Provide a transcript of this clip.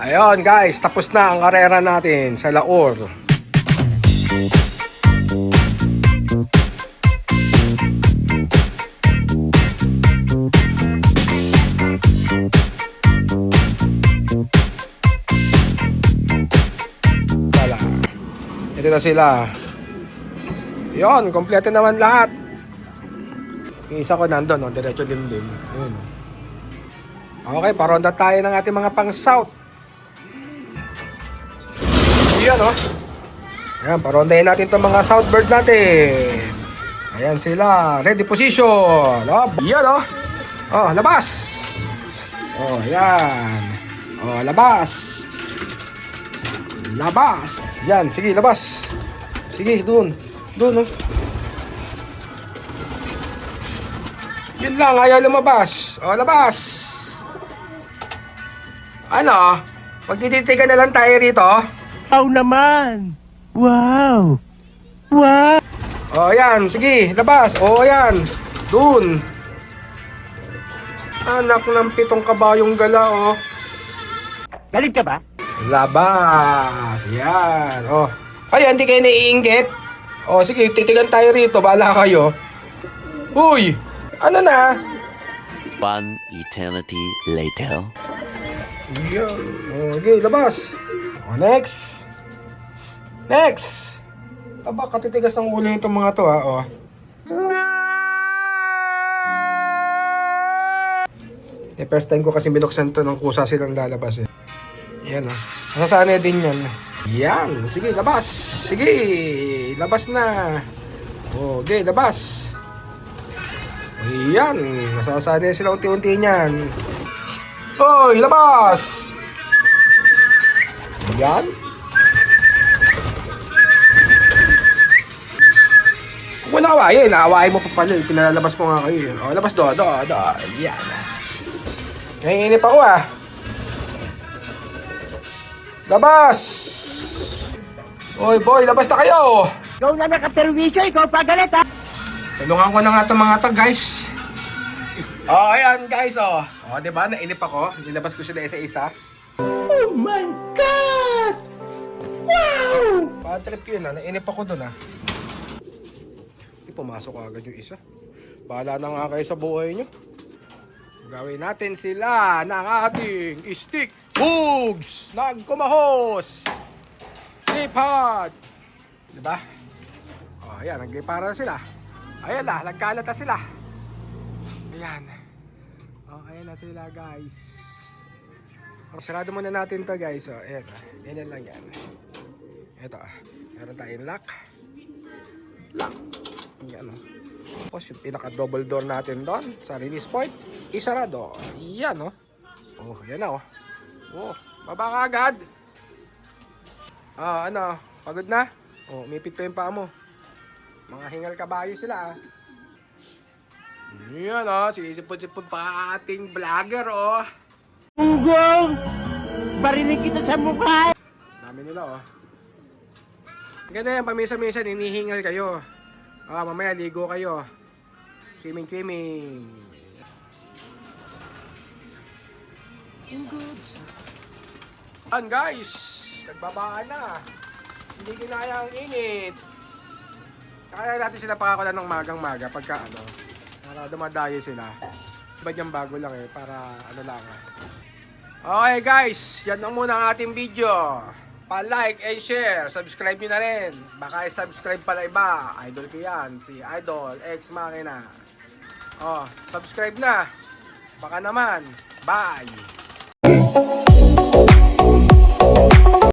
Ayun guys, tapos na ang karera natin sa Laor. Wala. Ito na sila. Yun, kompleto naman lahat. Yung isa ko nandun, diretso din. Ayun. Okay, paronda tayo ng ating mga pang-south. Yan Ayan, parondahin natin itong mga southbird natin. Ayan sila, ready position. Yan labas. Ayan. Labas. Labas. Yan, sige, labas. Sige, dun. Yun lang, ayaw lumabas. Labas. Ano? Magtititigan na lang tayo rito. Wow naman! Wow! Ayan, sige, labas. Ayan, dun. Anak ng 7 kabayong gala, Galit ka ba? Labas. Yan, Kayo, hindi kayo naiinggit? Sige, titigan tayo rito. Bahala kayo. Uy! Ano na? 1 eternity later. Yan. Okay, labas. Next. Aba, katitigas ng ulo itong mga to, First time ko kasi binuksan to nung kusa silang lalabas, Yan, Masasanay din yan. Yan. Sige, labas. Sige, labas na. Okay, labas. Yan. Masasanay sila unti-unti niyan. Hoy, labas. Yan. Huwag mo na kawain. Naawain mo pa pala. Pinalalabas ko nga kayo. Labas do. Yan. Naiinip ako, Labas! Oy, boy, labas na kayo! Ikaw na nakaperwisyo, ikaw pa galit ha! Tulungan ko na nga itong mga to, guys. Ayan, guys, diba? Nainip ako. Nilabas ko sila isa-isa. Oh my God! Wow! Bad trip yun, Nainip ako dun, Pumasok agad yung isa. Bahala na nga kayo sa buhay nyo. Gawin natin sila ng ating stick bugs nagkumahos. Lipad. Diba? Ayan, naglipara na sila. Ayan na, nagkalat na sila. Ayan. Ayan na sila, guys. Sarado muna natin to, guys. Ayan. Ayan lang yan. Ito, meron tayong lock. Yan, Tapos yung pinaka-double door natin doon sa release point, isarado. Yan, yan na, baba ka agad. Pagod na? Umipit pa yung paa mo. Mga hingal kabayo sila, Yan, sinisipod-sipod pa ating vlogger, Ugong! Barinig kita sa mukha! Dami nila, Ganda yan, pamisa-misa, hinihingal kayo. Mamaya ligo kayo. Swimming. Yan, guys, nagbabaan na. Hindi kinaya ang init. Kaya natin sila pakakulan ng magang-maga pagka para dumadayo sila. Iba dyan bago lang para lang. Okay guys, yan lang muna ang ating video. Pa-like and share, subscribe nyo na rin. Baka i-subscribe pala iba. Idol ko yan, si Idol X Machina. Subscribe na. Baka naman. Bye!